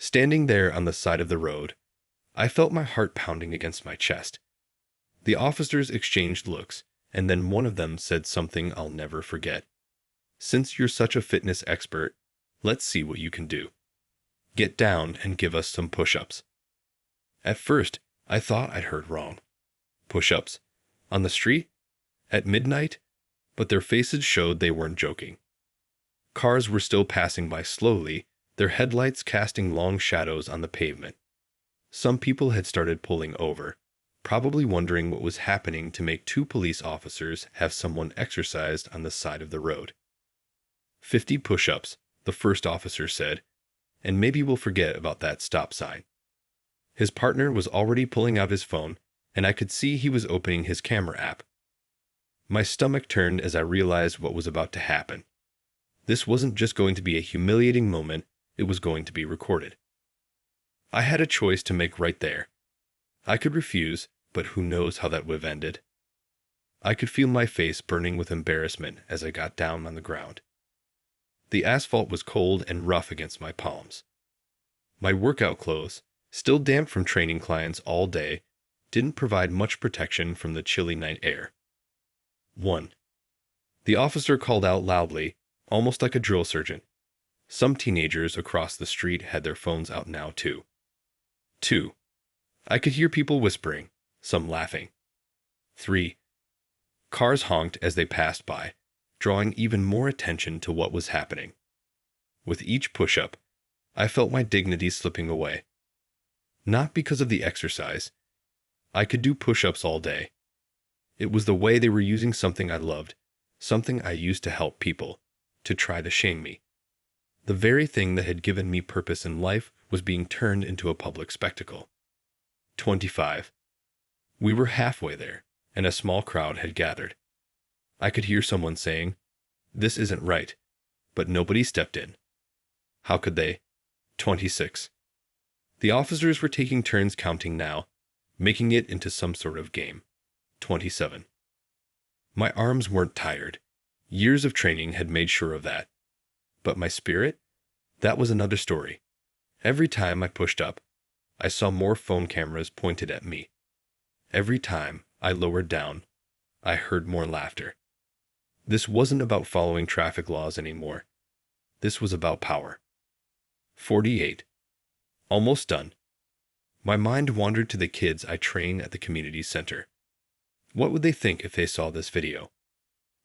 Standing there on the side of the road, I felt my heart pounding against my chest. The officers exchanged looks, and then one of them said something I'll never forget. "Since you're such a fitness expert, let's see what you can do. Get down and give us some push-ups." At first, I thought I'd heard wrong. Push-ups? On the street? At midnight? But their faces showed they weren't joking. Cars were still passing by slowly, their headlights casting long shadows on the pavement. Some people had started pulling over, probably wondering what was happening to make two police officers have someone exercised on the side of the road. 50 push-ups, the first officer said, and maybe we'll forget about that stop sign. His partner was already pulling out his phone, and I could see he was opening his camera app. My stomach turned as I realized what was about to happen. This wasn't just going to be a humiliating moment, it was going to be recorded. I had a choice to make right there. I could refuse, but who knows how that would have ended. I could feel my face burning with embarrassment as I got down on the ground. The asphalt was cold and rough against my palms. My workout clothes, still damp from training clients all day, didn't provide much protection from the chilly night air. 1. The officer called out loudly, almost like a drill sergeant. Some teenagers across the street had their phones out now too. 2. I could hear people whispering, some laughing. 3. Cars honked as they passed by, drawing even more attention to what was happening. With each push-up, I felt my dignity slipping away. Not because of the exercise. I could do push-ups all day. It was the way they were using something I loved, something I used to help people, to try to shame me. The very thing that had given me purpose in life was being turned into a public spectacle. 25. We were halfway there, and a small crowd had gathered. I could hear someone saying, "This isn't right," but nobody stepped in. How could they? 26. The officers were taking turns counting now, making it into some sort of game. 27. My arms weren't tired. Years of training had made sure of that. But my spirit? That was another story. Every time I pushed up, I saw more phone cameras pointed at me. Every time I lowered down, I heard more laughter. This wasn't about following traffic laws anymore. This was about power. 48. Almost done. My mind wandered to the kids I train at the community center. What would they think if they saw this video?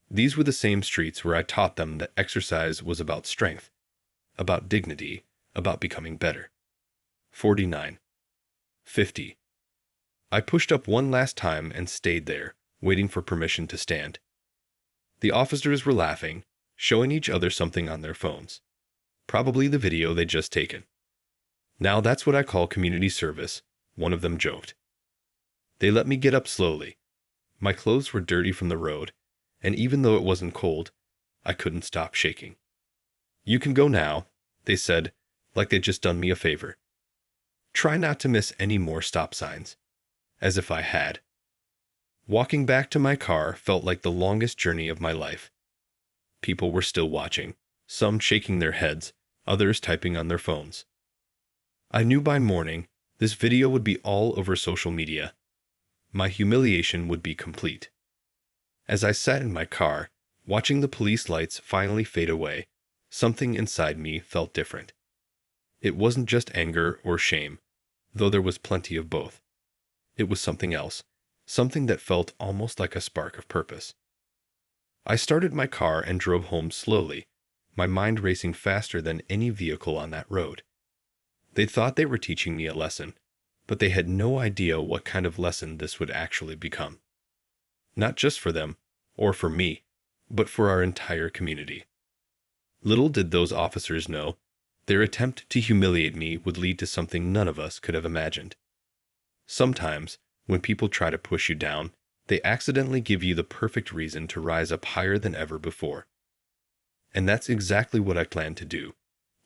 These were the same streets where I taught them that exercise was about strength, about dignity, about becoming better. 49. 50. I pushed up one last time and stayed there, waiting for permission to stand. The officers were laughing, showing each other something on their phones. Probably the video they'd just taken. "Now that's what I call community service," one of them joked. They let me get up slowly. My clothes were dirty from the road, and even though it wasn't cold, I couldn't stop shaking. "You can go now," they said, like they'd just done me a favor. Try not to miss any more stop signs. As if I had. Walking back to my car felt like the longest journey of my life. People were still watching, some shaking their heads, others typing on their phones. I knew by morning this video would be all over social media. My humiliation would be complete. As I sat in my car, watching the police lights finally fade away, something inside me felt different. It wasn't just anger or shame, though there was plenty of both. It was something else, something that felt almost like a spark of purpose. I started my car and drove home slowly, my mind racing faster than any vehicle on that road. They thought they were teaching me a lesson, but they had no idea what kind of lesson this would actually become. Not just for them, or for me, but for our entire community. Little did those officers know, their attempt to humiliate me would lead to something none of us could have imagined. Sometimes, when people try to push you down, they accidentally give you the perfect reason to rise up higher than ever before. And that's exactly what I plan to do,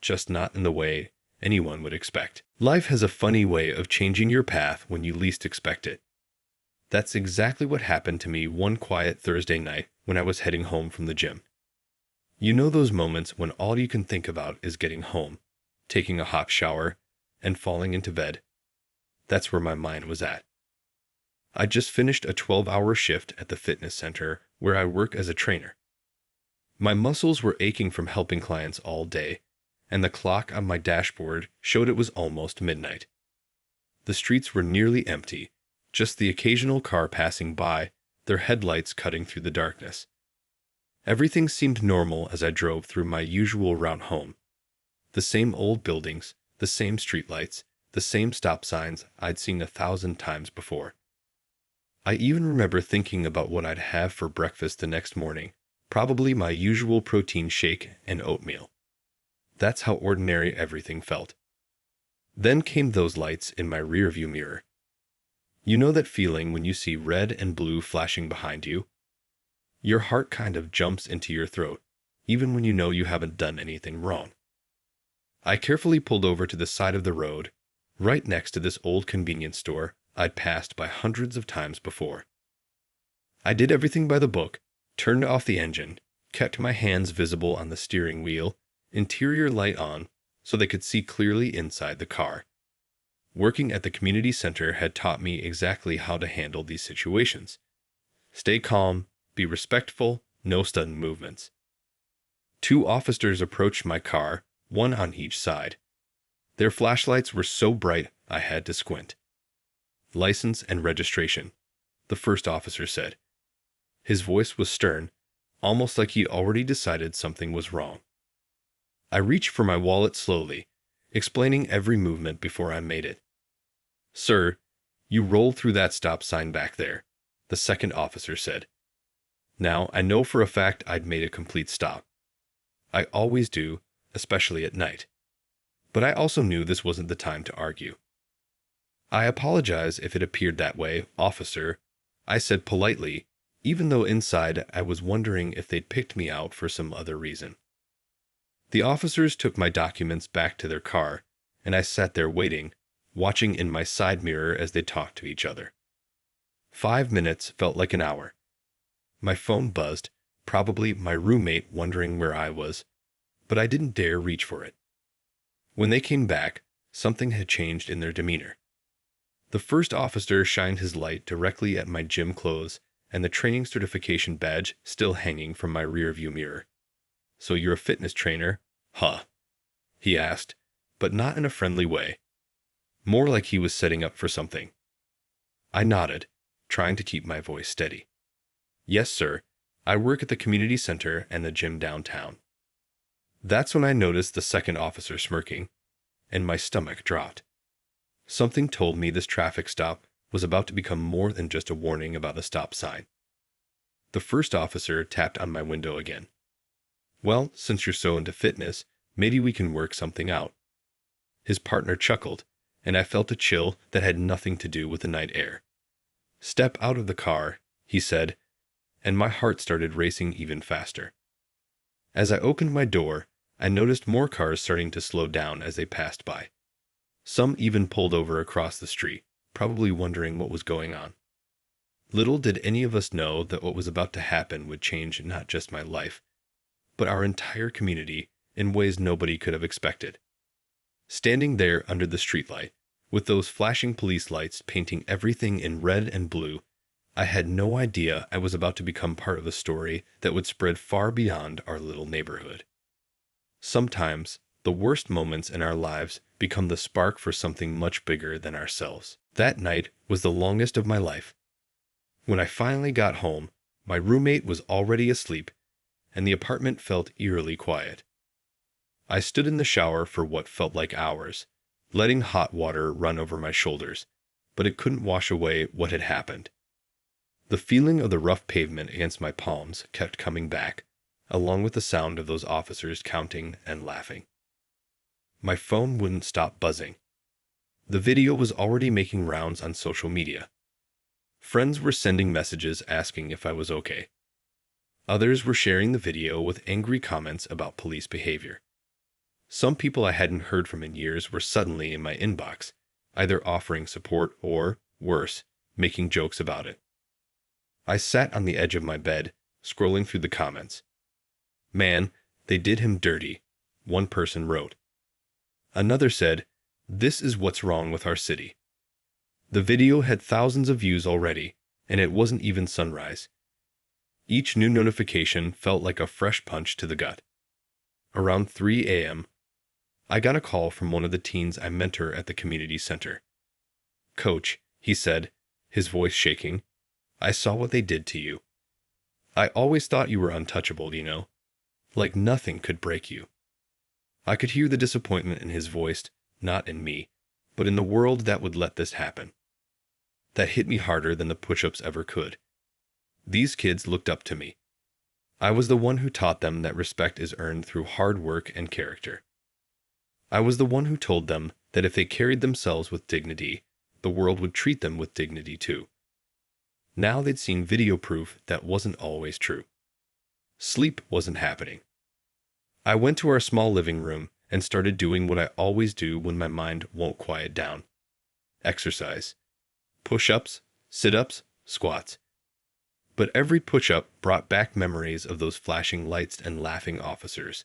just not in the way anyone would expect. Life has a funny way of changing your path when you least expect it. That's exactly what happened to me one quiet Thursday night when I was heading home from the gym. You know those moments when all you can think about is getting home, taking a hot shower, and falling into bed. That's where my mind was at. I just finished a 12-hour shift at the fitness center where I work as a trainer. My muscles were aching from helping clients all day, and the clock on my dashboard showed it was almost midnight. The streets were nearly empty, just the occasional car passing by, their headlights cutting through the darkness. Everything seemed normal as I drove through my usual route home. The same old buildings, the same streetlights, the same stop signs I'd seen 1,000 times before. I even remember thinking about what I'd have for breakfast the next morning, probably my usual protein shake and oatmeal. That's how ordinary everything felt. Then came those lights in my rearview mirror. You know that feeling when you see red and blue flashing behind you? Your heart kind of jumps into your throat, even when you know you haven't done anything wrong. I carefully pulled over to the side of the road, right next to this old convenience store I'd passed by hundreds of times before. I did everything by the book, turned off the engine, kept my hands visible on the steering wheel, interior light on, so they could see clearly inside the car. Working at the community center had taught me exactly how to handle these situations. Stay calm, be respectful, no sudden movements. 2 officers approached my car, one on each side. Their flashlights were so bright I had to squint. "License and registration," the first officer said. His voice was stern, almost like he'd already decided something was wrong. I reached for my wallet slowly, explaining every movement before I made it. "Sir, you rolled through that stop sign back there," the second officer said. Now, I know for a fact I'd made a complete stop. I always do, especially at night. But I also knew this wasn't the time to argue. "I apologize if it appeared that way, officer," I said politely, even though inside I was wondering if they'd picked me out for some other reason. The officers took my documents back to their car, and I sat there waiting, watching in my side mirror as they talked to each other. 5 minutes felt like an hour. My phone buzzed, probably my roommate wondering where I was, but I didn't dare reach for it. When they came back, something had changed in their demeanor. The first officer shined his light directly at my gym clothes and the training certification badge still hanging from my rearview mirror. "So you're a fitness trainer, huh?" he asked, but not in a friendly way. More like he was setting up for something. I nodded, trying to keep my voice steady. "Yes, sir. I work at the community center and the gym downtown." That's when I noticed the second officer smirking, and my stomach dropped. Something told me this traffic stop was about to become more than just a warning about a stop sign. The first officer tapped on my window again. "Well, since you're so into fitness, maybe we can work something out." His partner chuckled, and I felt a chill that had nothing to do with the night air. "Step out of the car," he said, and my heart started racing even faster. As I opened my door, I noticed more cars starting to slow down as they passed by. Some even pulled over across the street, probably wondering what was going on. Little did any of us know that what was about to happen would change not just my life, but our entire community in ways nobody could have expected. Standing there under the streetlight, with those flashing police lights painting everything in red and blue, I had no idea I was about to become part of a story that would spread far beyond our little neighborhood. Sometimes, the worst moments in our lives become the spark for something much bigger than ourselves. That night was the longest of my life. When I finally got home, my roommate was already asleep, and the apartment felt eerily quiet. I stood in the shower for what felt like hours, letting hot water run over my shoulders, but it couldn't wash away what had happened. The feeling of the rough pavement against my palms kept coming back, along with the sound of those officers counting and laughing. My phone wouldn't stop buzzing. The video was already making rounds on social media. Friends were sending messages asking if I was okay. Others were sharing the video with angry comments about police behavior. Some people I hadn't heard from in years were suddenly in my inbox, either offering support or, worse, making jokes about it. I sat on the edge of my bed, scrolling through the comments. "Man, they did him dirty," one person wrote. Another said, This is what's wrong with our city. The video had thousands of views already, and it wasn't even sunrise. Each new notification felt like a fresh punch to the gut. Around 3 a.m., I got a call from one of the teens I mentor at the community center. "Coach," he said, his voice shaking, "I saw what they did to you. I always thought you were untouchable, you know? Like nothing could break you." I could hear the disappointment in his voice, not in me, but in the world that would let this happen. That hit me harder than the push-ups ever could. These kids looked up to me. I was the one who taught them that respect is earned through hard work and character. I was the one who told them that if they carried themselves with dignity, the world would treat them with dignity too. Now they'd seen video proof that wasn't always true. Sleep wasn't happening. I went to our small living room and started doing what I always do when my mind won't quiet down. Exercise. Push-ups, sit-ups, squats. But every push-up brought back memories of those flashing lights and laughing officers.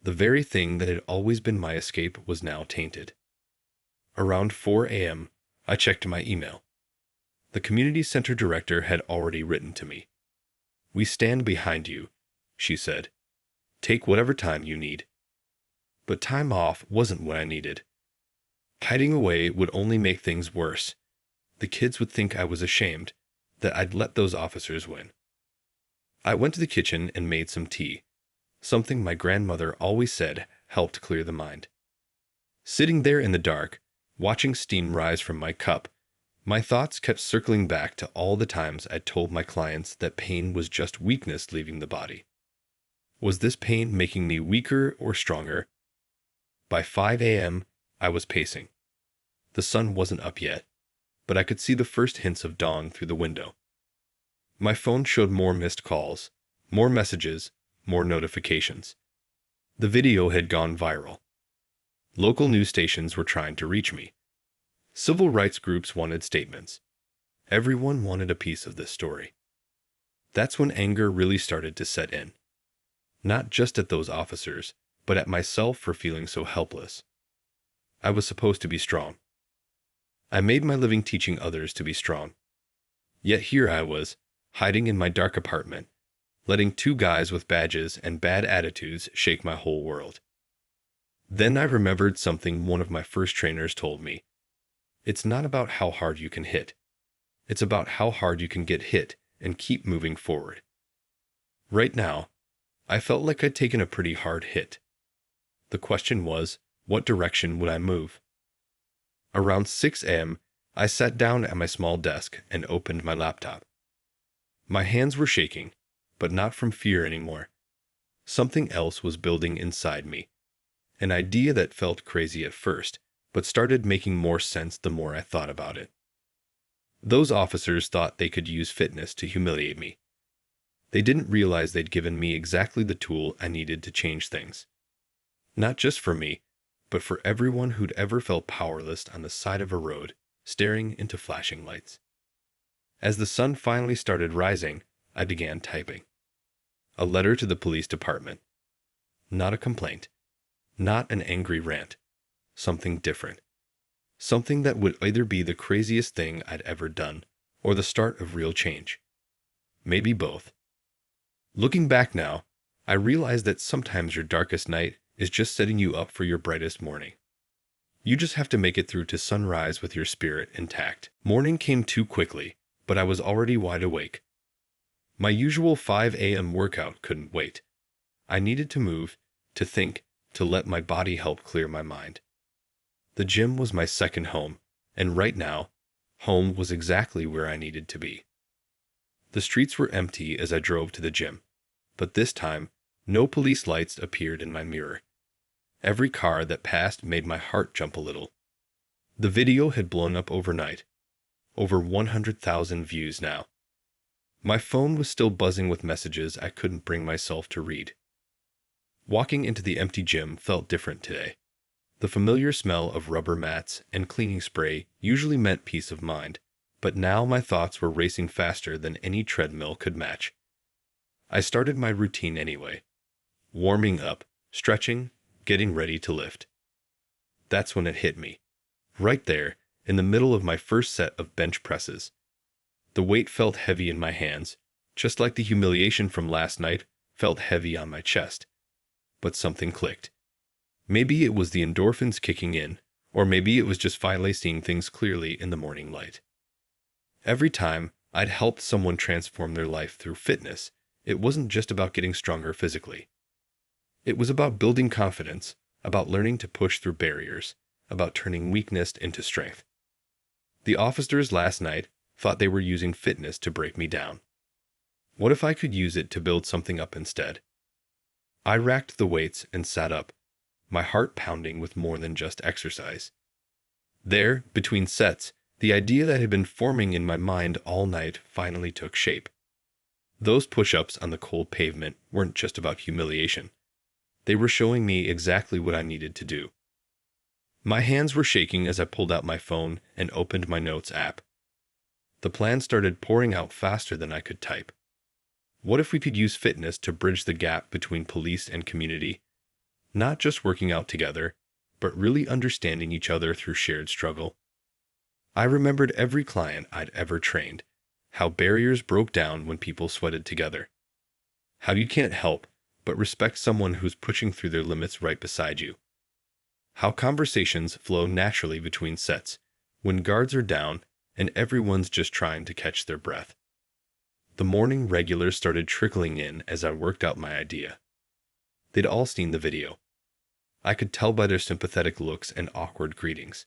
The very thing that had always been my escape was now tainted. Around 4 a.m., I checked my email. The community center director had already written to me. "We stand behind you," she said. "Take whatever time you need." But time off wasn't what I needed. Hiding away would only make things worse. The kids would think I was ashamed, that I'd let those officers win. I went to the kitchen and made some tea, something my grandmother always said helped clear the mind. Sitting there in the dark, watching steam rise from my cup, my thoughts kept circling back to all the times I'd told my clients that pain was just weakness leaving the body. Was this pain making me weaker or stronger? By 5 a.m., I was pacing. The sun wasn't up yet, but I could see the first hints of dawn through the window. My phone showed more missed calls, more messages, more notifications. The video had gone viral. Local news stations were trying to reach me. Civil rights groups wanted statements. Everyone wanted a piece of this story. That's when anger really started to set in. Not just at those officers, but at myself for feeling so helpless. I was supposed to be strong. I made my living teaching others to be strong. Yet here I was, hiding in my dark apartment, letting two guys with badges and bad attitudes shake my whole world. Then I remembered something one of my first trainers told me. It's not about how hard you can hit. It's about how hard you can get hit and keep moving forward. Right now, I felt like I'd taken a pretty hard hit. The question was, what direction would I move? Around 6 a.m., I sat down at my small desk and opened my laptop. My hands were shaking, but not from fear anymore. Something else was building inside me. An idea that felt crazy at first, but started making more sense the more I thought about it. Those officers thought they could use fitness to humiliate me. They didn't realize they'd given me exactly the tool I needed to change things. Not just for me, but for everyone who'd ever felt powerless on the side of a road, staring into flashing lights. As the sun finally started rising, I began typing. A letter to the police department. Not a complaint. Not an angry rant. Something different. Something that would either be the craziest thing I'd ever done, or the start of real change. Maybe both. Looking back now, I realize that sometimes your darkest night is just setting you up for your brightest morning. You just have to make it through to sunrise with your spirit intact. Morning came too quickly, but I was already wide awake. My usual 5 a.m. workout couldn't wait. I needed to move, to think, to let my body help clear my mind. The gym was my second home, and right now, home was exactly where I needed to be. The streets were empty as I drove to the gym, but this time, no police lights appeared in my mirror. Every car that passed made my heart jump a little. The video had blown up overnight. Over 100,000 views now. My phone was still buzzing with messages I couldn't bring myself to read. Walking into the empty gym felt different today. The familiar smell of rubber mats and cleaning spray usually meant peace of mind, but now my thoughts were racing faster than any treadmill could match. I started my routine anyway. Warming up, stretching, getting ready to lift. That's when it hit me. Right there, in the middle of my first set of bench presses. The weight felt heavy in my hands, just like the humiliation from last night felt heavy on my chest. But something clicked. Maybe it was the endorphins kicking in, or maybe it was just finally seeing things clearly in the morning light. Every time I'd helped someone transform their life through fitness, it wasn't just about getting stronger physically. It was about building confidence, about learning to push through barriers, about turning weakness into strength. The officers last night thought they were using fitness to break me down. What if I could use it to build something up instead? I racked the weights and sat up, my heart pounding with more than just exercise. There, between sets, the idea that had been forming in my mind all night finally took shape. Those push-ups on the cold pavement weren't just about humiliation. They were showing me exactly what I needed to do. My hands were shaking as I pulled out my phone and opened my notes app. The plan started pouring out faster than I could type. What if we could use fitness to bridge the gap between police and community? Not just working out together, but really understanding each other through shared struggle. I remembered every client I'd ever trained, how barriers broke down when people sweated together. How you can't help but respect someone who's pushing through their limits right beside you. How conversations flow naturally between sets, when guards are down and everyone's just trying to catch their breath. The morning regulars started trickling in as I worked out my idea. They'd all seen the video. I could tell by their sympathetic looks and awkward greetings.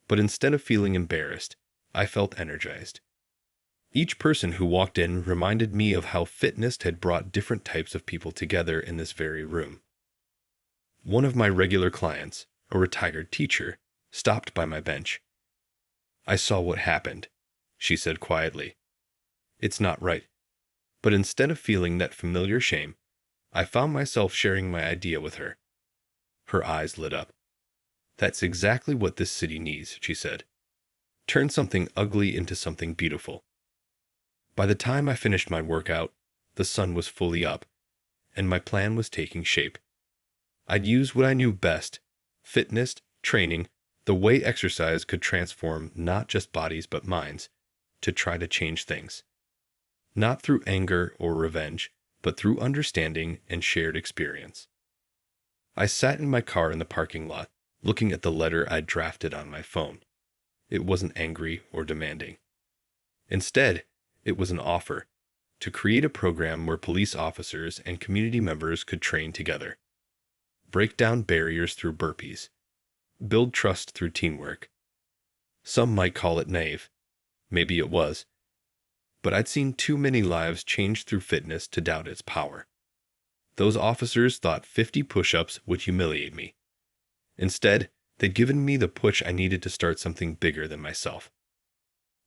But instead of feeling embarrassed, I felt energized. Each person who walked in reminded me of how fitness had brought different types of people together in this very room. One of my regular clients, a retired teacher, stopped by my bench. "I saw what happened," she said quietly. "It's not right." But instead of feeling that familiar shame, I found myself sharing my idea with her. Her eyes lit up. "That's exactly what this city needs," she said. "Turn something ugly into something beautiful." By the time I finished my workout, the sun was fully up, and my plan was taking shape. I'd use what I knew best: fitness, training, the way exercise could transform not just bodies but minds, to try to change things. Not through anger or revenge, but through understanding and shared experience. I sat in my car in the parking lot, looking at the letter I'd drafted on my phone. It wasn't angry or demanding. Instead, it was an offer to create a program where police officers and community members could train together. Break down barriers through burpees. Build trust through teamwork. Some might call it naive. Maybe it was. But I'd seen too many lives changed through fitness to doubt its power. Those officers thought 50 push-ups would humiliate me. Instead, they'd given me the push I needed to start something bigger than myself.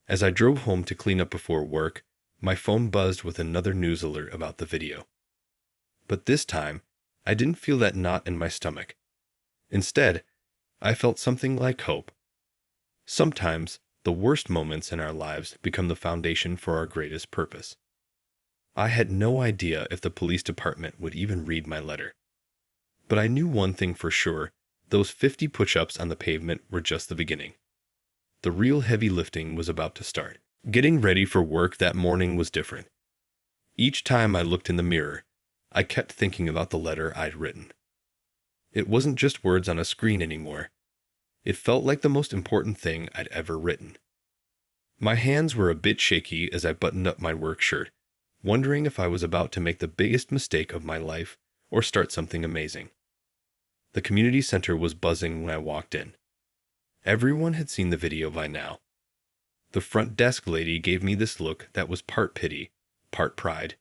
As I drove home to clean up before work, my phone buzzed with another news alert about the video. But this time, I didn't feel that knot in my stomach. Instead, I felt something like hope. Sometimes, the worst moments in our lives become the foundation for our greatest purpose. I had no idea if the police department would even read my letter. But I knew one thing for sure: those 50 push-ups on the pavement were just the beginning. The real heavy lifting was about to start. Getting ready for work that morning was different. Each time I looked in the mirror, I kept thinking about the letter I'd written. It wasn't just words on a screen anymore. It felt like the most important thing I'd ever written. My hands were a bit shaky as I buttoned up my work shirt, wondering if I was about to make the biggest mistake of my life or start something amazing. The community center was buzzing when I walked in. Everyone had seen the video by now. The front desk lady gave me this look that was part pity, part pride.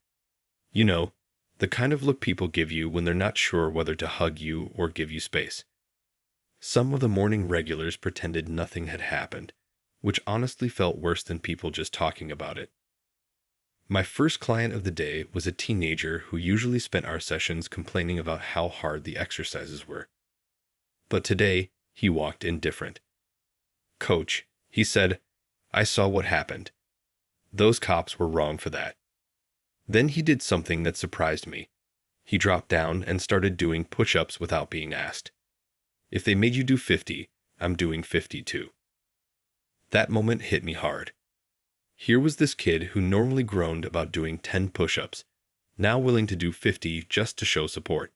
You know, the kind of look people give you when they're not sure whether to hug you or give you space. Some of the morning regulars pretended nothing had happened, which honestly felt worse than people just talking about it. My first client of the day was a teenager who usually spent our sessions complaining about how hard the exercises were. But today, he walked in different. "Coach," he said, "I saw what happened. Those cops were wrong for that." Then he did something that surprised me. He dropped down and started doing push-ups without being asked. If they made you do 50, I'm doing 50 too. That moment hit me hard. Here was this kid who normally groaned about doing 10 push-ups, now willing to do 50 just to show support.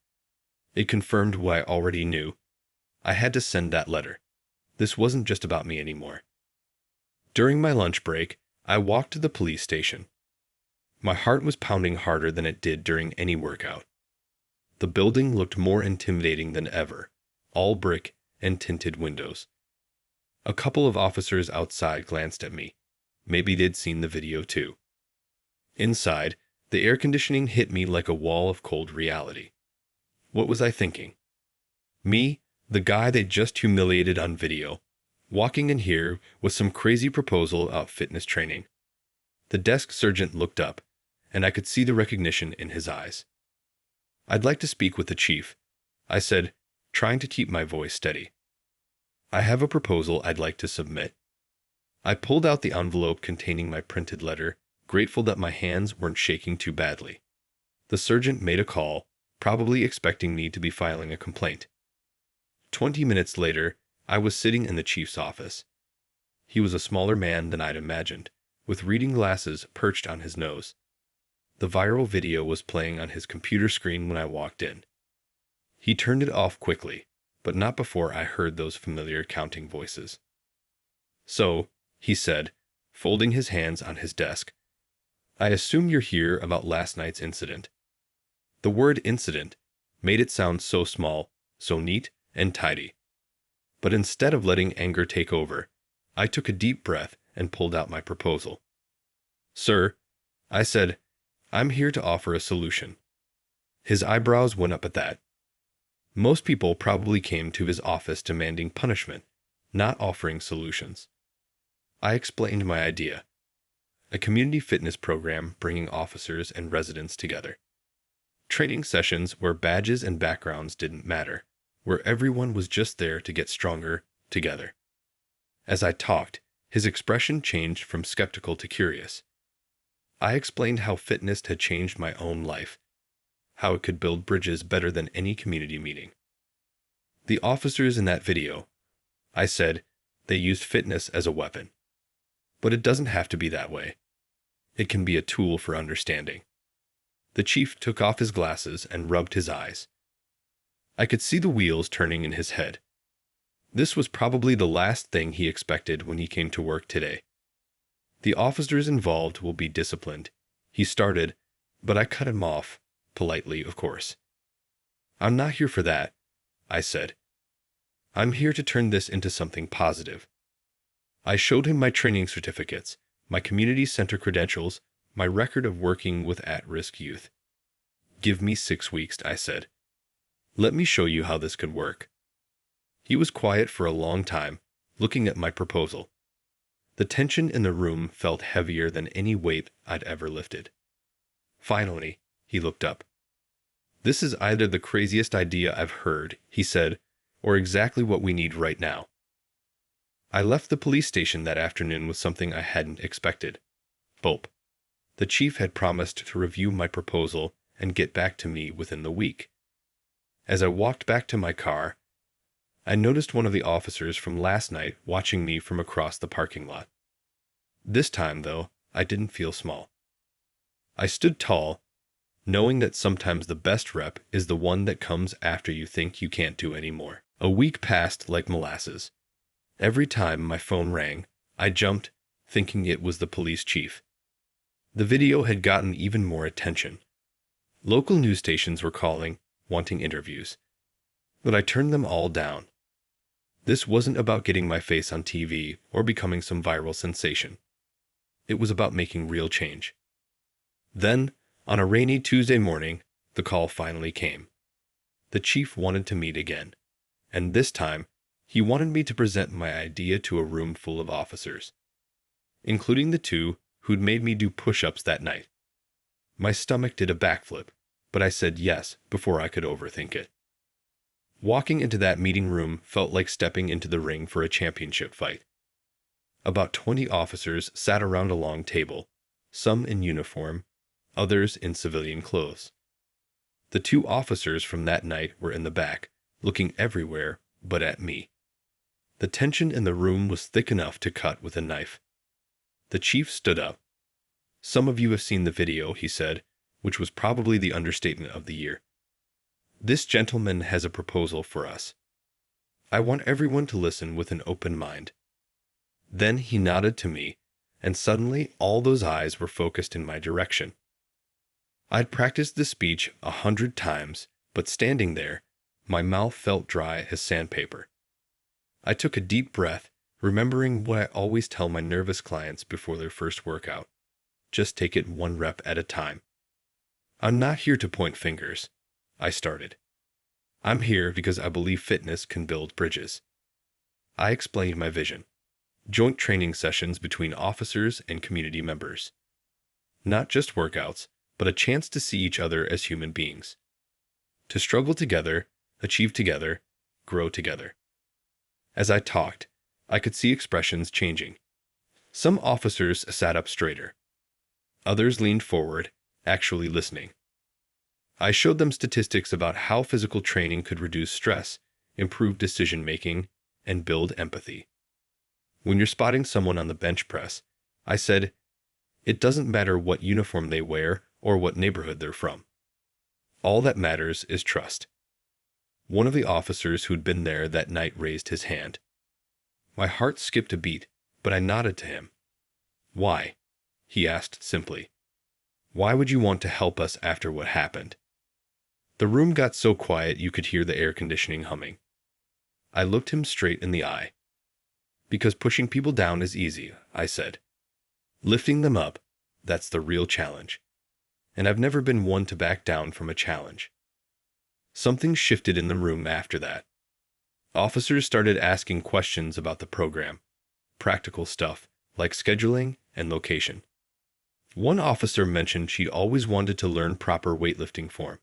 It confirmed what I already knew. I had to send that letter. This wasn't just about me anymore. During my lunch break, I walked to the police station. My heart was pounding harder than it did during any workout. The building looked more intimidating than ever, all brick and tinted windows. A couple of officers outside glanced at me. Maybe they'd seen the video too. Inside, the air conditioning hit me like a wall of cold reality. What was I thinking? Me, the guy they just humiliated on video, walking in here with some crazy proposal about fitness training. The desk sergeant looked up, and I could see the recognition in his eyes. "I'd like to speak with the chief," I said, trying to keep my voice steady. "I have a proposal I'd like to submit." I pulled out the envelope containing my printed letter, grateful that my hands weren't shaking too badly. The sergeant made a call, probably expecting me to be filing a complaint. 20 minutes later, I was sitting in the chief's office. He was a smaller man than I'd imagined, with reading glasses perched on his nose. The viral video was playing on his computer screen when I walked in. He turned it off quickly, but not before I heard those familiar counting voices. "So," he said, folding his hands on his desk, "I assume you're here about last night's incident." The word incident made it sound so small, so neat and tidy. But instead of letting anger take over, I took a deep breath and pulled out my proposal. "Sir," I said, "I'm here to offer a solution." His eyebrows went up at that. Most people probably came to his office demanding punishment, not offering solutions. I explained my idea. A community fitness program bringing officers and residents together. Training sessions where badges and backgrounds didn't matter, where everyone was just there to get stronger together. As I talked, his expression changed from skeptical to curious. I explained how fitness had changed my own life, how it could build bridges better than any community meeting. The officers in that video, I said, they used fitness as a weapon. But it doesn't have to be that way. It can be a tool for understanding. The chief took off his glasses and rubbed his eyes. I could see the wheels turning in his head. This was probably the last thing he expected when he came to work today. "The officers involved will be disciplined," he started, but I cut him off, politely, of course. "I'm not here for that," I said. "I'm here to turn this into something positive." I showed him my training certificates, my community center credentials, my record of working with at-risk youth. "Give me 6 weeks," I said. "Let me show you how this could work." He was quiet for a long time, looking at my proposal. The tension in the room felt heavier than any weight I'd ever lifted. Finally, he looked up. "This is either the craziest idea I've heard," he said, "or exactly what we need right now." I left the police station that afternoon with something I hadn't expected. Hope. The chief had promised to review my proposal and get back to me within the week. As I walked back to my car, I noticed one of the officers from last night watching me from across the parking lot. This time, though, I didn't feel small. I stood tall, knowing that sometimes the best rep is the one that comes after you think you can't do any more. A week passed like molasses. Every time my phone rang, I jumped, thinking it was the police chief. The video had gotten even more attention. Local news stations were calling, wanting interviews. But I turned them all down. This wasn't about getting my face on TV or becoming some viral sensation. It was about making real change. Then, on a rainy Tuesday morning, the call finally came. The chief wanted to meet again, and this time, he wanted me to present my idea to a room full of officers, including the 2 who'd made me do push-ups that night. My stomach did a backflip, but I said yes before I could overthink it. Walking into that meeting room felt like stepping into the ring for a championship fight. About 20 officers sat around a long table, some in uniform, others in civilian clothes. The 2 officers from that night were in the back, looking everywhere but at me. The tension in the room was thick enough to cut with a knife. The chief stood up. "Some of you have seen the video," he said, which was probably the understatement of the year. "This gentleman has a proposal for us. I want everyone to listen with an open mind." Then he nodded to me, and suddenly all those eyes were focused in my direction. I'd practiced the speech 100 times, but standing there, my mouth felt dry as sandpaper. I took a deep breath, remembering what I always tell my nervous clients before their first workout: just take it one rep at a time. "I'm not here to point fingers," I started. "I'm here because I believe fitness can build bridges." I explained my vision: joint training sessions between officers and community members. Not just workouts, but a chance to see each other as human beings. To struggle together, achieve together, grow together. As I talked, I could see expressions changing. Some officers sat up straighter. Others leaned forward, actually listening. I showed them statistics about how physical training could reduce stress, improve decision-making, and build empathy. When you're spotting someone on the bench press, I said, it doesn't matter what uniform they wear or what neighborhood they're from. All that matters is trust. One of the officers who'd been there that night raised his hand. My heart skipped a beat, but I nodded to him. "Why?" he asked simply. "Why would you want to help us after what happened?" The room got so quiet you could hear the air conditioning humming. I looked him straight in the eye. "Because pushing people down is easy," I said. "Lifting them up, that's the real challenge. And I've never been one to back down from a challenge." Something shifted in the room after that. Officers started asking questions about the program, practical stuff like scheduling and location. One officer mentioned she'd always wanted to learn proper weightlifting form.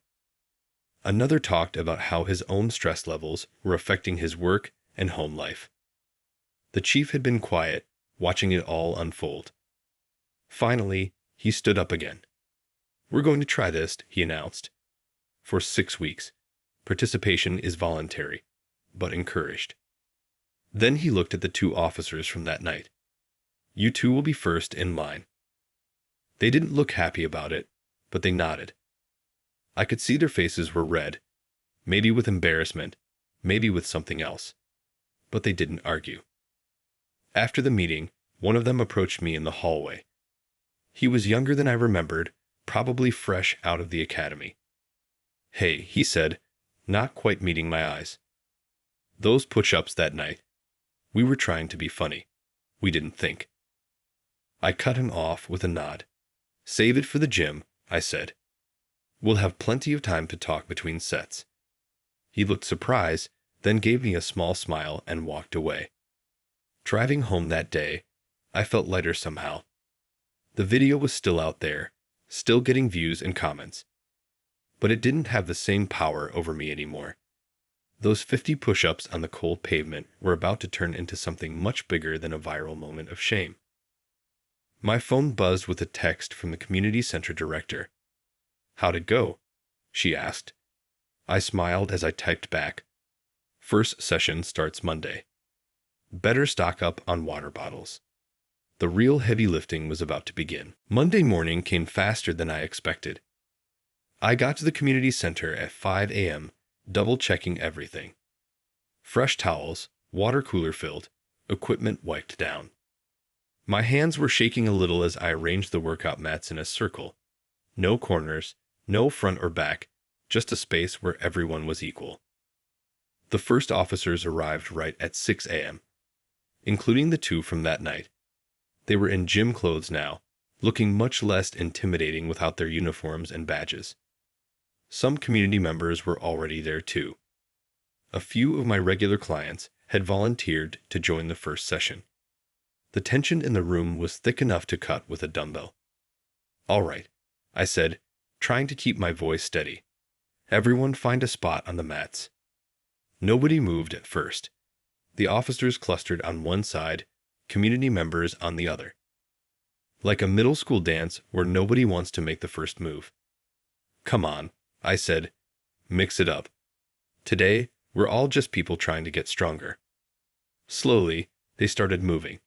Another talked about how his own stress levels were affecting his work and home life. The chief had been quiet, watching it all unfold. Finally, he stood up again. "We're going to try this," he announced. "For 6 weeks. Participation is voluntary, but encouraged." Then he looked at the 2 officers from that night. "You 2 will be first in line." They didn't look happy about it, but they nodded. I could see their faces were red, maybe with embarrassment, maybe with something else. But they didn't argue. After the meeting, one of them approached me in the hallway. He was younger than I remembered, probably fresh out of the academy. "Hey," he said, not quite meeting my eyes. "Those push-ups that night. We were trying to be funny. We didn't think." I cut him off with a nod. "Save it for the gym," I said. "We'll have plenty of time to talk between sets." He looked surprised, then gave me a small smile and walked away. Driving home that day, I felt lighter somehow. The video was still out there, still getting views and comments. But it didn't have the same power over me anymore. Those 50 push-ups on the cold pavement were about to turn into something much bigger than a viral moment of shame. My phone buzzed with a text from the community center director. "How'd it go?" she asked. I smiled as I typed back, "First session starts Monday. Better stock up on water bottles." The real heavy lifting was about to begin. Monday morning came faster than I expected. I got to the community center at 5 a.m., double-checking everything. Fresh towels, water cooler filled, equipment wiped down. My hands were shaking a little as I arranged the workout mats in a circle. No corners, no front or back, just a space where everyone was equal. The first officers arrived right at 6 a.m., including the 2 from that night. They were in gym clothes now, looking much less intimidating without their uniforms and badges. Some community members were already there too. A few of my regular clients had volunteered to join the first session. The tension in the room was thick enough to cut with a dumbbell. "All right," I said, trying to keep my voice steady. "Everyone find a spot on the mats." Nobody moved at first. The officers clustered on one side, community members on the other. Like a middle school dance where nobody wants to make the first move. "Come on," I said. "Mix it up. Today, We're all just people trying to get stronger. Slowly, they started moving.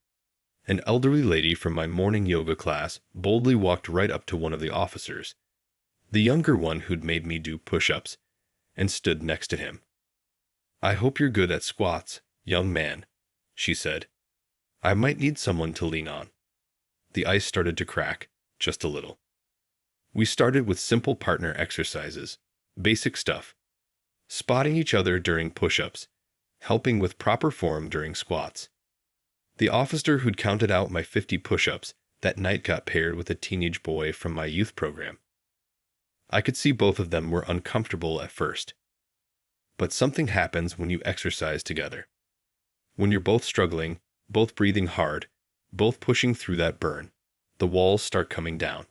An elderly lady from my morning yoga class boldly walked right up to one of the officers, the younger one who'd made me do push-ups, and stood next to him. "I hope you're good at squats, young man," she said. "I might need someone to lean on." The ice started to crack, just a little. We started with simple partner exercises, basic stuff, spotting each other during push-ups, helping with proper form during squats. The officer who'd counted out my 50 push-ups that night got paired with a teenage boy from my youth program. I could see both of them were uncomfortable at first. But something happens when you exercise together. When you're both struggling, both breathing hard, both pushing through that burn, the walls start coming down.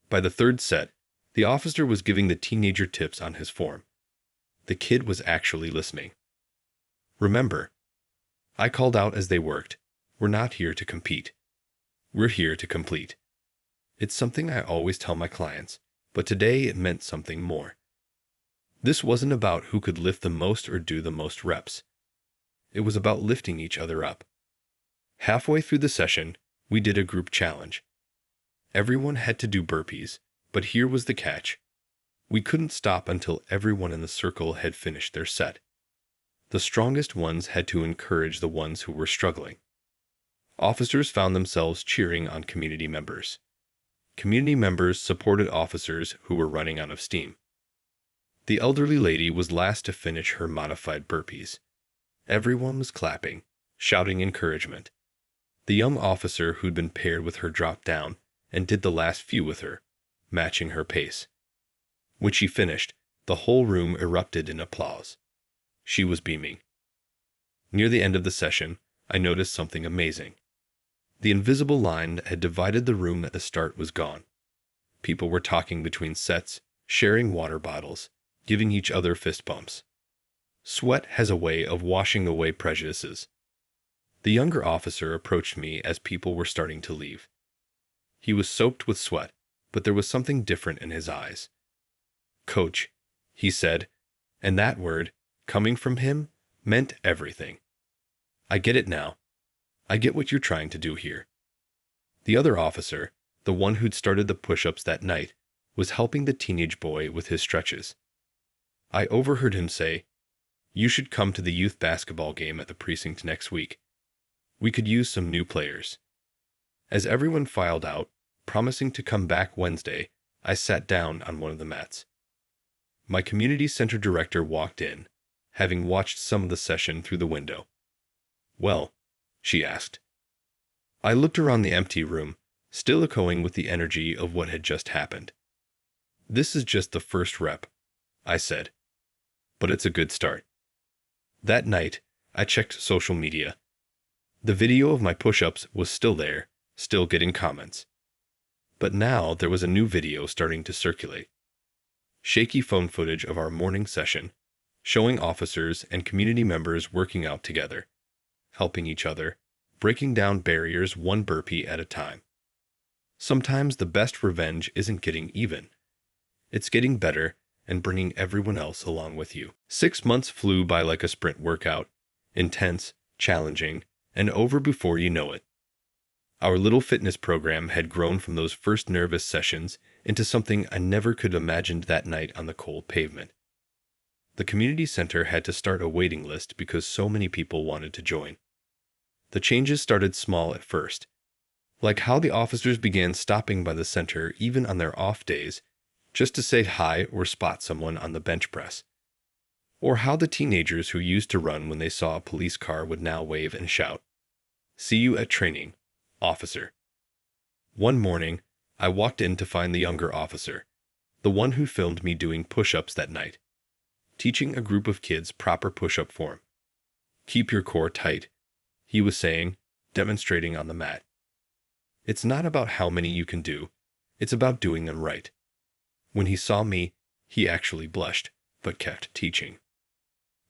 By the third set, the officer was giving the teenager tips on his form. The kid was actually listening. "Remember," I called out as they worked, "we're not here to compete. We're here to complete." It's something I always tell my clients, but today it meant something more. This wasn't about who could lift the most or do the most reps. It was about lifting each other up. Halfway through the session, we did a group challenge. Everyone had to do burpees, but here was the catch. We couldn't stop until everyone in the circle had finished their set. The strongest ones had to encourage the ones who were struggling. Officers found themselves cheering on community members. Community members supported officers who were running out of steam. The elderly lady was last to finish her modified burpees. Everyone was clapping, shouting encouragement. The young officer who'd been paired with her dropped down and did the last few with her, matching her pace. When she finished, the whole room erupted in applause. She was beaming. Near the end of the session, I noticed something amazing. The invisible line that had divided the room at the start was gone. People were talking between sets, sharing water bottles, giving each other fist bumps. Sweat has a way of washing away prejudices. The younger officer approached me as people were starting to leave. He was soaked with sweat, but there was something different in his eyes. "Coach," he said, and that word, coming from him, meant everything. "I get it now. I get what you're trying to do here." The other officer, the one who'd started the push-ups that night, was helping the teenage boy with his stretches. I overheard him say, "You should come to the youth basketball game at the precinct next week. We could use some new players." As everyone filed out, promising to come back Wednesday, I sat down on one of the mats. My community center director walked in, having watched some of the session through the window. "Well?" she asked. I looked around the empty room, still echoing with the energy of what had just happened. "This is just the first rep," I said. "But it's a good start." That night, I checked social media. The video of my push-ups was still there, still getting comments. But now there was a new video starting to circulate. Shaky phone footage of our morning session, showing officers and community members working out together, helping each other, breaking down barriers one burpee at a time. Sometimes the best revenge isn't getting even. It's getting better and bringing everyone else along with you. 6 months flew by like a sprint workout, intense, challenging, and over before you know it. Our little fitness program had grown from those first nervous sessions into something I never could have imagined that night on the cold pavement. The community center had to start a waiting list because so many people wanted to join. The changes started small at first, like how the officers began stopping by the center even on their off days just to say hi or spot someone on the bench press. Or how the teenagers who used to run when they saw a police car would now wave and shout, "See you at training, officer." One morning, I walked in to find the younger officer, the one who filmed me doing push-ups that night, teaching a group of kids proper push-up form. "Keep your core tight," he was saying, demonstrating on the mat. It's not about how many you can do, it's about doing them right. When he saw me, he actually blushed, but kept teaching.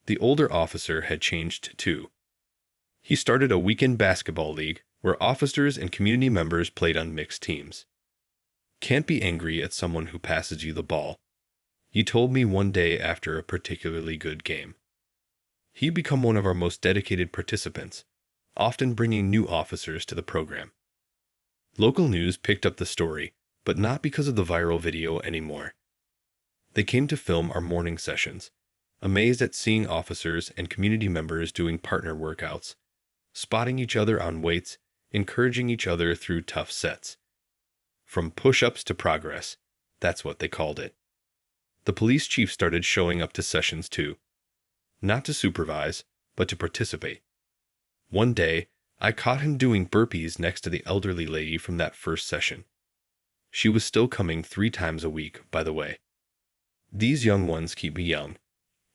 The older officer had changed too. He started a weekend basketball league where officers and community members played on mixed teams. "Can't be angry at someone who passes you the ball," he told me one day after a particularly good game. He became one of our most dedicated participants, often bringing new officers to the program. Local news picked up the story, but not because of the viral video anymore. They came to film our morning sessions, amazed at seeing officers and community members doing partner workouts, spotting each other on weights, encouraging each other through tough sets. From push-ups to progress, that's what they called it. The police chief started showing up to sessions too. Not to supervise, but to participate. One day, I caught him doing burpees next to the elderly lady from that first session. She was still coming 3 times a week, by the way. "These young ones keep me young,"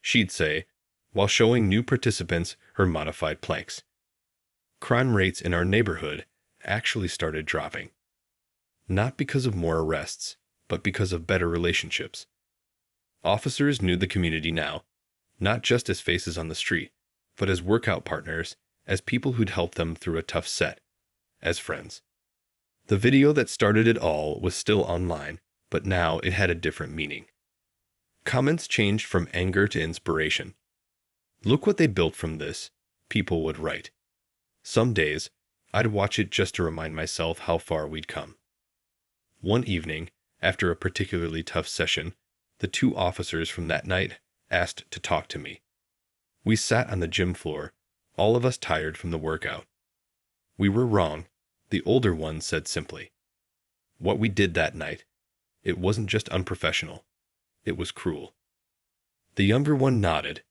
she'd say, while showing new participants her modified planks. Crime rates in our neighborhood actually started dropping. Not because of more arrests, but because of better relationships. Officers knew the community now, not just as faces on the street, but as workout partners, as people who'd helped them through a tough set, as friends. The video that started it all was still online, but now it had a different meaning. Comments changed from anger to inspiration. "Look what they built from this," people would write. Some days, I'd watch it just to remind myself how far we'd come. One evening, after a particularly tough session, the 2 officers from that night asked to talk to me. We sat on the gym floor, all of us tired from the workout. "We were wrong," the older one said simply. "What we did that night, it wasn't just unprofessional, it was cruel." The younger one nodded.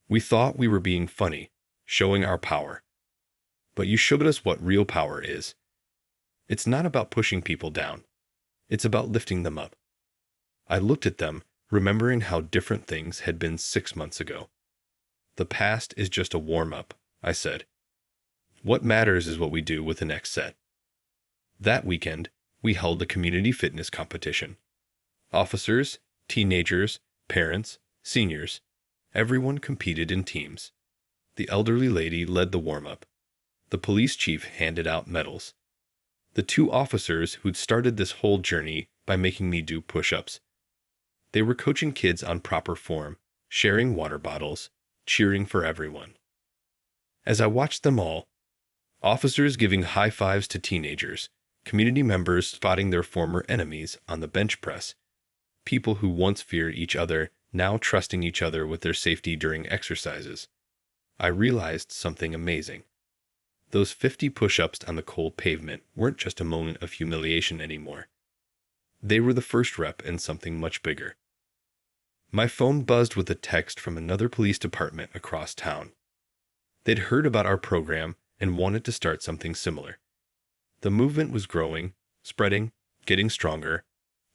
"We thought we were being funny, showing our power. But you showed us what real power is. It's not about pushing people down. It's about lifting them up." I looked at them, remembering how different things had been 6 months ago. "The past is just a warm-up," I said. "What matters is what we do with the next set." That weekend, we held a community fitness competition. Officers, teenagers, parents, seniors, everyone competed in teams. The elderly lady led the warm-up. The police chief handed out medals. The 2 officers who'd started this whole journey by making me do push-ups. They were coaching kids on proper form, sharing water bottles, cheering for everyone. As I watched them all, officers giving high fives to teenagers, community members spotting their former enemies on the bench press, people who once feared each other now trusting each other with their safety during exercises, I realized something amazing. Those 50 push-ups on the cold pavement weren't just a moment of humiliation anymore. They were the first rep in something much bigger. My phone buzzed with a text from another police department across town. They'd heard about our program and wanted to start something similar. The movement was growing, spreading, getting stronger,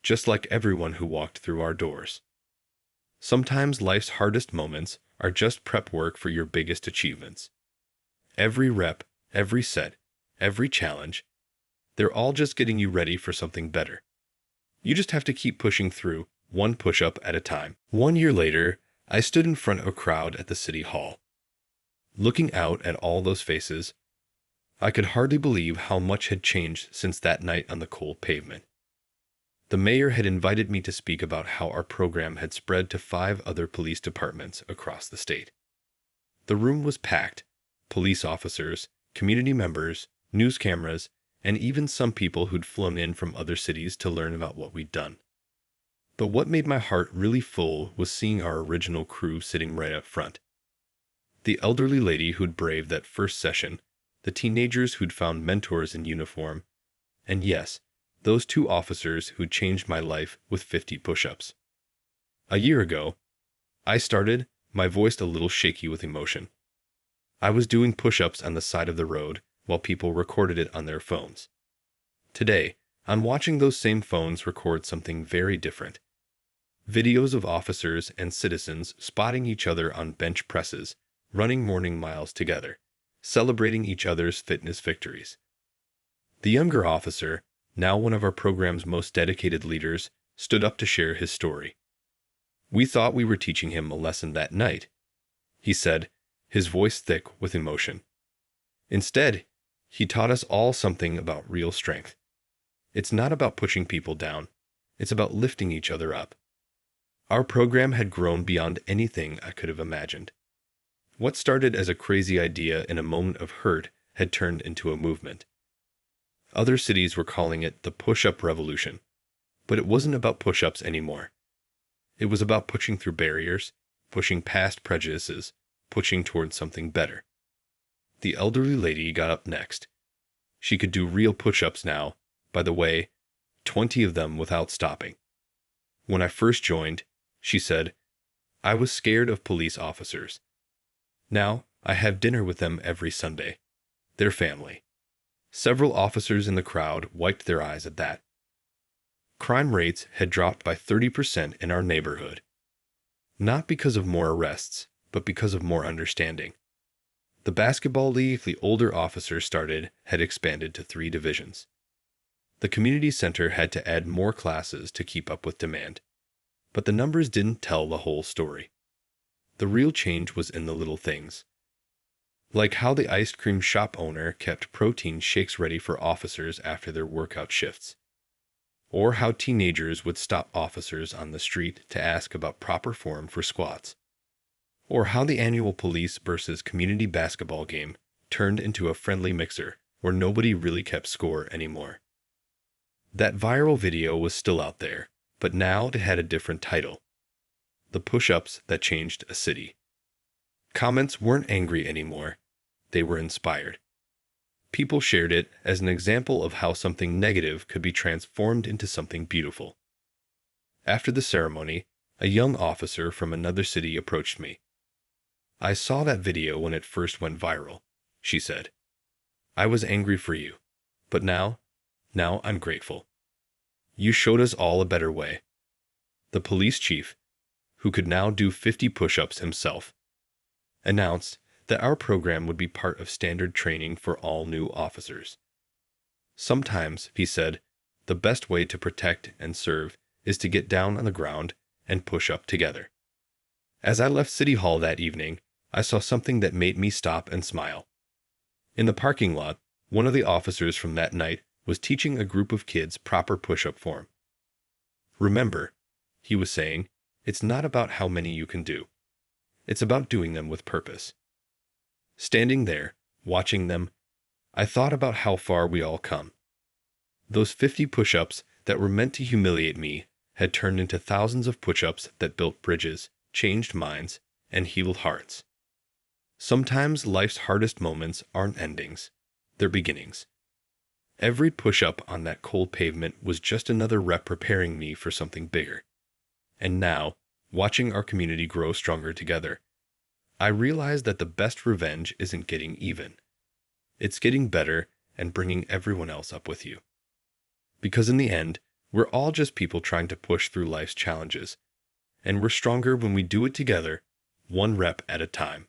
just like everyone who walked through our doors. Sometimes life's hardest moments are just prep work for your biggest achievements. Every rep, every set, every challenge, they're all just getting you ready for something better. You just have to keep pushing through, one push-up at a time. 1 year later, I stood in front of a crowd at the city hall. Looking out at all those faces, I could hardly believe how much had changed since that night on the cold pavement. The mayor had invited me to speak about how our program had spread to 5 other police departments across the state. The room was packed: police officers, community members, news cameras, and even some people who'd flown in from other cities to learn about what we'd done. But what made my heart really full was seeing our original crew sitting right up front. The elderly lady who'd braved that first session, the teenagers who'd found mentors in uniform, and yes, those 2 officers who'd changed my life with 50 push-ups. A year ago, I started, my voice a little shaky with emotion. I was doing push-ups on the side of the road while people recorded it on their phones. Today, I'm watching those same phones record something very different. Videos of officers and citizens spotting each other on bench presses, running morning miles together, celebrating each other's fitness victories. The younger officer, now one of our program's most dedicated leaders, stood up to share his story. "We thought we were teaching him a lesson that night," he said, his voice thick with emotion. "Instead, he taught us all something about real strength. It's not about pushing people down. It's about lifting each other up." Our program had grown beyond anything I could have imagined. What started as a crazy idea in a moment of hurt had turned into a movement. Other cities were calling it the push-up revolution, but it wasn't about push-ups anymore. It was about pushing through barriers, pushing past prejudices, pushing towards something better. The elderly lady got up next. She could do real push-ups now, by the way, 20 of them without stopping. When I first joined, she said, I was scared of police officers. Now, I have dinner with them every Sunday. They're family. Several officers in the crowd wiped their eyes at that. Crime rates had dropped by 30% in our neighborhood. Not because of more arrests, but because of more understanding. The basketball league the older officers started had expanded to 3 divisions. The community center had to add more classes to keep up with demand. But the numbers didn't tell the whole story. The real change was in the little things. Like how the ice cream shop owner kept protein shakes ready for officers after their workout shifts. Or how teenagers would stop officers on the street to ask about proper form for squats. Or how the annual police versus community basketball game turned into a friendly mixer where nobody really kept score anymore. That viral video was still out there, but now it had a different title. The push-ups that changed a city. Comments weren't angry anymore. They were inspired. People shared it as an example of how something negative could be transformed into something beautiful. After the ceremony, a young officer from another city approached me. I saw that video when it first went viral, she said. I was angry for you, but now I'm grateful. You showed us all a better way. The police chief, who could now do 50 push-ups himself, announced that our program would be part of standard training for all new officers. Sometimes, he said, the best way to protect and serve is to get down on the ground and push up together. As I left City Hall that evening, I saw something that made me stop and smile. In the parking lot, one of the officers from that night was teaching a group of kids proper push-up form. Remember, he was saying, it's not about how many you can do. It's about doing them with purpose. Standing there, watching them, I thought about how far we all come. Those 50 push-ups that were meant to humiliate me had turned into thousands of push-ups that built bridges, changed minds, and healed hearts. Sometimes life's hardest moments aren't endings, they're beginnings. Every push-up on that cold pavement was just another rep preparing me for something bigger. And now, watching our community grow stronger together, I realized that the best revenge isn't getting even. It's getting better and bringing everyone else up with you. Because in the end, we're all just people trying to push through life's challenges, and we're stronger when we do it together, one rep at a time.